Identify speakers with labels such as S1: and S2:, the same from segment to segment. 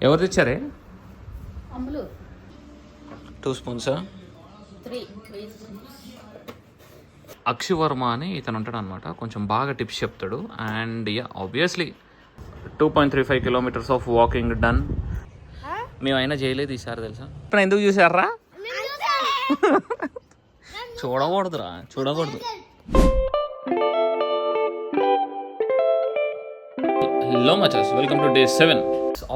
S1: ఎవరు తెచ్చారే?
S2: అమ్ములు
S1: 2 స్పూన్స్. అక్షివర్మ అని ఇతను ఉంటాడు అనమాట, కొంచెం బాగా టిప్స్ చెప్తాడు. And obviously 2.35 kilometres of walking done. మేము అయినా చేయలేదు ఈసారి, తెలుసా? ఇప్పుడు ఎందుకు చూసారా? చూడకూడదురా, చూడకూడదు. హలో మచాస్, welcome to day 7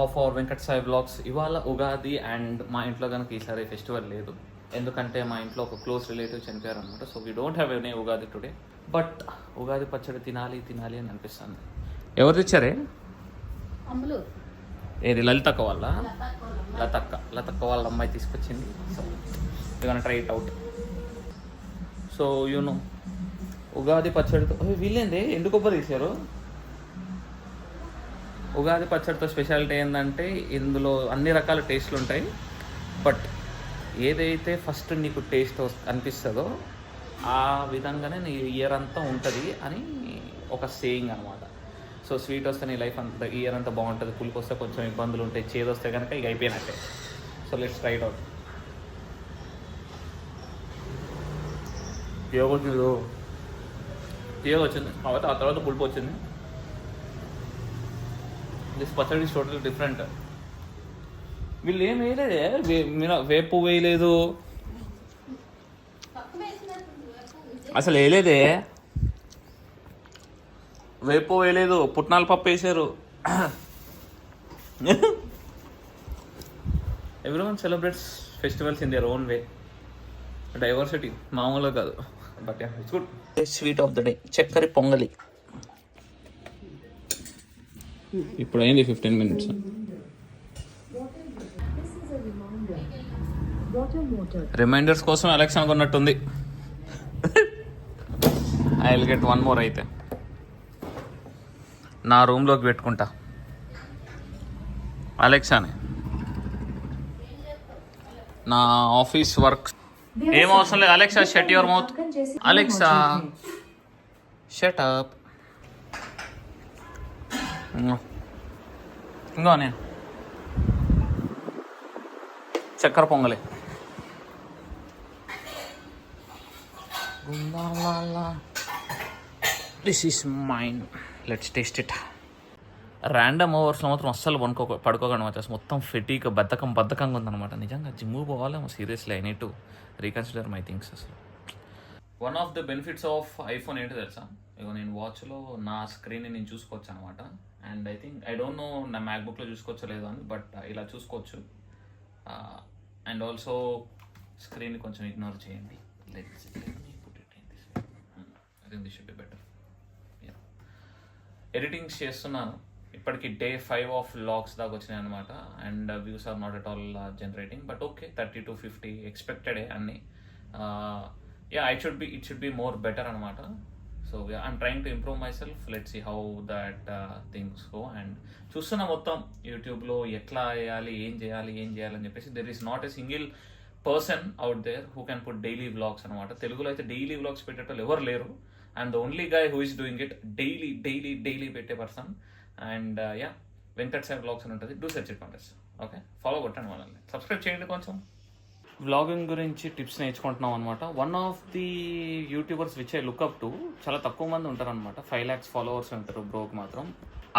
S1: of our Venkat Sai vlogs. ఇవాళ ఉగాది అండ్ మా ఇంట్లో కనుక ఈసారి ఫెస్టివల్ లేదు, ఎందుకంటే మా ఇంట్లో ఒక క్లోజ్ రిలేటివ్ చనిపోయారు అనమాట. So we don't have any Ugadi today. But Ugadi పచ్చడి తినాలి తినాలి అని అనిపిస్తుంది. ఎవరు తెచ్చారే?
S2: అమ్ములు.
S1: ఏది లలితక్క వాళ్ళ? లతక్క వాళ్ళ అమ్మాయి తీసుకొచ్చింది. So you gonna try it out. So you know Ugadi పచ్చడితో వీళ్ళేంది ఎండు కొబ్బరి తీశారు. ఉగాది పచ్చడితో స్పెషాలిటీ ఏంటంటే ఇందులో అన్ని రకాల టేస్ట్లు ఉంటాయి. బట్ ఏదైతే ఫస్ట్ నీకు టేస్ట్ అనిపిస్తుందో ఆ విధంగానే నీ ఇయర్ అంతా ఉంటుంది అని ఒక సేయింగ్ అనమాట. సో స్వీట్ వస్తే నీ లైఫ్ అంతా ఇయర్ అంతా బాగుంటుంది, పులుపు వస్తే కొంచెం ఇబ్బందులు ఉంటాయి, చేదు వస్తే కనుక ఇక అయిపోయినట్టే. So let's try it out. తీయగా వచ్చింది, ఆ తర్వాత పులుపు వచ్చింది. దిస్ పచ్చడి ఇస్ టోటల్ డిఫరెంట్. వీళ్ళు ఏం వేయలేదే, వేపు వేయలేదు, అసలు వేయలేదే. వేపు వేయలేదు, పుట్నాల పప్పు వేసారు. Everyone celebrates festivals in their own way. Diversity మామూలుగా కాదు. But it's good. Sweet of the day చక్కెర పొంగలి. ఇప్పుడు అయింది 15 minutes. రిమైండర్స్ కోసం ఎలక్షన్ కొన్నట్టుంది. ఐ విల్ గెట్ 1 more అయితే నా రూమ్లోకి పెట్టుకుంటా అలెక్సాని. నా ఆఫీస్ వర్క్ ఏం అవసరం లేదు. Alexa shut your mouth. Alexa shut up. ఇంకో నేను చక్కెర పొంగలి. This is mine, let's taste it. Random అవర్స్లో మాత్రం అస్సలు పడుకోకండి మాత్రం. మొత్తం ఫెటీక్ బద్ధకంగా ఉందన్నమాట. నిజంగా జిమ్ పోవాలేమో seriously. I need to reconsider my things. అసలు one of the benefits of iPhone ఏంటో తెలుసా? ఇగో నేను వాచ్లో నా స్క్రీన్ని నేను చూసుకోవచ్చు అనమాట. అండ్ ఐ డోంట్ నో నా మ్యాక్బుక్లో చూసుకోవచ్చో లేదో అని, బట్ ఇలా చూసుకోవచ్చు. అండ్ ఆల్సో స్క్రీన్ కొంచెం ఇగ్నోర్ చేయండి. బెటర్. ఎడిటింగ్స్ చేస్తున్నాను. ఇప్పటికి డే 5 ఆఫ్ వ్లాగ్స్ దాకా వచ్చినాయి అనమాట. And views are not at all generating, but okay 30 to 50 ఎక్స్పెక్టెడే అన్ని. It should be more better అనమాట. So I'm trying to improve myself. Let's see how that things go. And చూస్తున్న మొత్తం యూట్యూబ్లో ఎట్లా వేయాలి, ఏం చేయాలి అని చెప్పేసి there is not a single person out there who can put daily vlogs అనమాట. తెలుగులో అయితే డైలీ వ్లాగ్స్ పెట్టేటోళ్ళు ఎవరు లేరు. And the only guy who is doing it daily పెట్టే person. And Venkat Sai vlogs అని ఉంటుంది. Do search it contest. Okay, follow కొట్టండి, మనల్ని సబ్స్క్రైబ్ చేయండి. కొంచెం వ్లాగింగ్ గురించి టిప్స్ నేర్చుకుంటున్నాం అనమాట. One of the YouTubers which I look up to, చాలా తక్కువ మంది ఉంటారు అనమాట, 5 lakhs ఫాలోవర్స్ ఉంటారు బ్రోకి మాత్రం.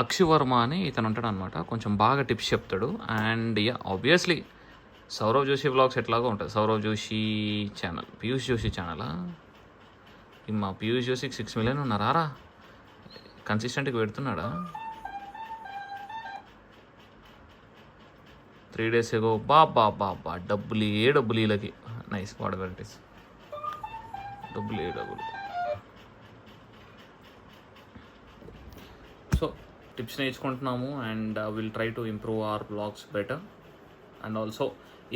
S1: అక్షివర్మ అని ఇతను ఉంటాడు అనమాట, కొంచెం బాగా టిప్స్ చెప్తాడు. And obviously Saurav Joshi vlogs ఎట్లాగో ఉంటుంది. సౌరవ్ జోషి ఛానల్, పీయూష్ జోషి ఛానలా? మా పీయూష్ జోషికి 6 million ఉన్నారా? కన్సిస్టెంట్గా పెడుతున్నాడా? 3 days ago బాబా డబ్బులు వీళ్ళకి. Nice, whatever it is. డబ్బులు. సో టిప్స్ నేర్చుకుంటున్నాము. And will try to improve our vlogs better. And also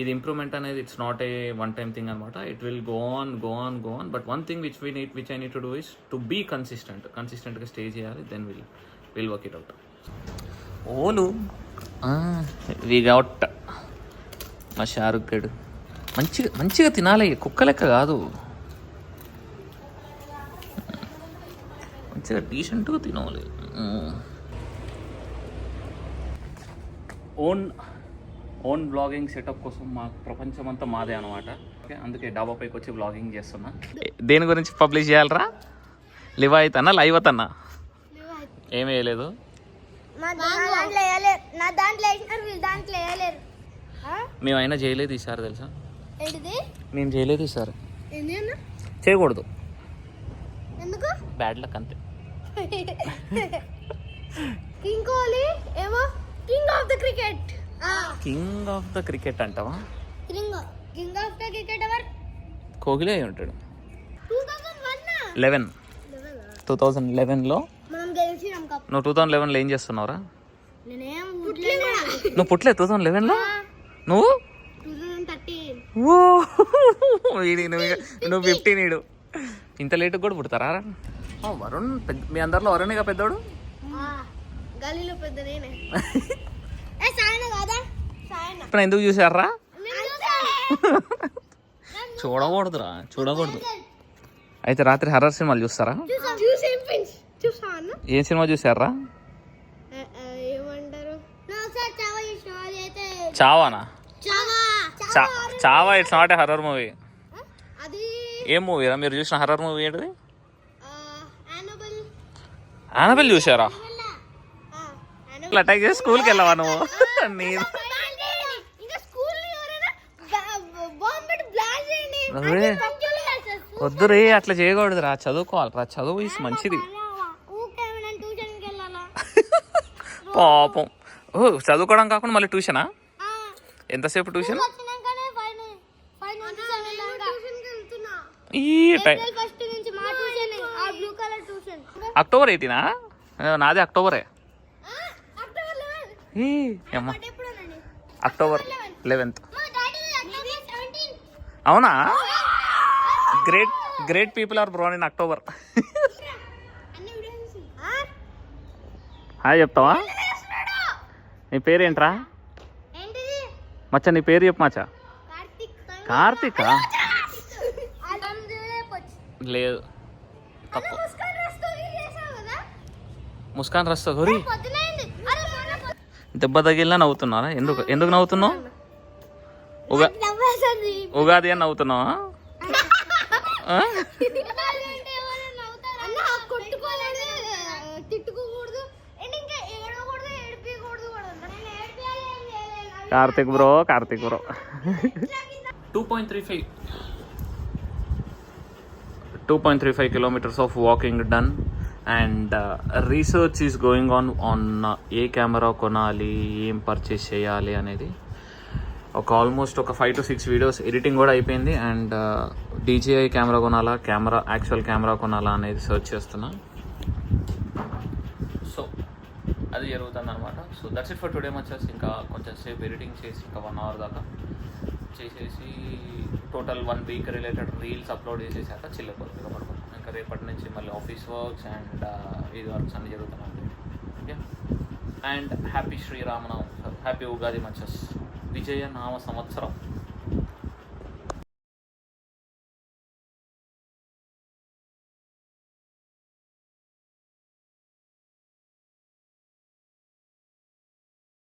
S1: ఇది ఇంప్రూవ్మెంట్ అనేది it's not a one time thing అనమాట. It will go on. But one thing which I need to do is to be కన్సిస్టెంట్గా stay చేయాలి. Then will work it out. ఓలు వి govt మా షారుఖ్ గడు. మంచిగా తినాలి, కుక్క లెక్క కాదు. మంచిగా డీసెంట్గా తినాలి. ఓన్ ఓన్ బ్లాగింగ్ సెటప్ కోసం మా ప్రపంచం అంతా మాదే అనమాట. ఓకే, అందుకే డాబా పైకి వచ్చి బ్లాగింగ్ చేస్తున్నా. దేని గురించి పబ్లిష్ చేయాలరా? లివ్ అవుతానా లైవ్ అవుతానా? ఏమీ వేయలేదు. మేమైనా చేయలేదు ఈసారి తెలుసా? మేము చేయలేదు ఈసారి. చేయకూడదు,
S3: ఎందుకు?
S1: బ్యాడ్ లక్ అంతే.
S3: కింగ్ కోహ్లీ ఏమో king of the cricket.
S1: King of the cricket అంటావా?
S3: King of the cricket ever?
S1: Kohli అయి ఉంటాడు.
S3: 2001
S1: 2011లో
S3: మనం గెలిచినాం కప్.
S1: నువ్వు 2011లో ఏం చేస్తున్నావురా?
S3: నేనేం పుట్టలేదు.
S1: నువ్వు పుట్టలే 2011లో? నువ్వు
S3: 2013.
S1: ఓ నువ్వు 15 నీడు. ఇంత లేటుగా కూడా పుడతారా? వరుణ్ పెద్ద, మీ అందరిలో వరుణేగా పెద్దోడు.
S3: గలీలో పెద్ద నేనే. సాయన కాదా? సాయన.
S1: ఇప్పుడు ఎందుకు చూసారా? చూడకూడదురా, చూడకూడదు. అయితే రాత్రి హర్రర్ సినిమాలు చూస్తారా? ఏం సినిమా చూసారా?
S3: ఏమంటారు?
S1: చావానా? Chhaava it's not A horror movie.
S3: అది
S1: ఏం మూవీరా మీరు చూసిన హర్రర్ మూవీ ఏంటిది?
S3: యానబెల్.
S1: యానబెల్ చూసారా? అటాక్ చేసి స్కూల్కి వెళ్ళవా నువ్వు? నీ
S3: ఇంకా స్కూల్ ఎవరైనా బాంబు పెట్టి బ్లాస్ట్ చేయండి.
S1: అరే వద్దు రే, అట్లా చేయకూడదురా. చదువుకోవాలిరా, చదువు ఇస్ మంచిది.
S3: ఊకేమైనా ట్యూషన్కి వెళ్ళాలా?
S1: పాపం. ఓ చదువుకోవడం కాకుండా మళ్ళీ ట్యూషనా? ఎంతసేపు ట్యూషన్?
S3: వచ్చినాకనే ఫైవ్ నుంచి 7 దాకా ట్యూషన్కి వెళ్తున్నా.
S1: ఈ టైం
S3: ఏప్రిల్ 1 నుంచి మా ట్యూషన్, ఆ బ్లూ కలర్ ట్యూషన్.
S1: అక్టోబర్ 18 నాది అక్టోబరే.
S3: అక్టోబర్ 11.
S1: ఈ అమ్మ
S3: బట్ ఎప్పుడోనండి?
S1: October 11th.
S3: మా డాడీ అక్టోబర్ 17.
S1: అవునా? Great people are born in October.
S3: అన్ని వీడియోస్
S1: హాయ్ చెప్తావా? నీ పేరేంట్రా?
S3: ఏంటిది?
S1: మచ్చా నీ పేరు చెప్పు మచ్చా. కార్తీకా? లేదు, తప్పు. ముస్కాన్ రస్తా గోరి. దెబ్బ తగిలినా నవ్వుతున్నారా? ఎందుకు నవ్వుతున్నావు? ఉగాది అని నవ్వుతున్నావా? Karthik bro 2.35 kilometers of walking done and research is going on A camera కొనాలి, ఏం పర్చేస్ చేయాలి అనేది. ఆల్మోస్ట్ ఒక 5 to 6 వీడియోస్ ఎడిటింగ్ కూడా అయిపోయింది. అండ్ DJI కెమెరా కొనాలా, యాక్చువల్ కెమెరా కొనాలా అనేది సర్చ్ చేస్తున్నా. సో అది జరుగుతుంది అనమాట. So that's it for today మచ్చస్. ఇంకా కొంచెం సేపు ఎడిటింగ్ చేసి ఇంకా 1 hour దాకా చేసేసి total 1 week related reels upload చేసేసాక చిల్లపోతుంది పడుకుంటాం. ఇంకా రేపటి నుంచి మళ్ళీ ఆఫీస్ వర్క్స్ అండ్ ఇది వర్క్స్ అన్నీ జరుగుతున్నాయి. Okay, and happy Sriramanavami, happy Ugadi మచ్చస్. విజయ నామ సంవత్సరం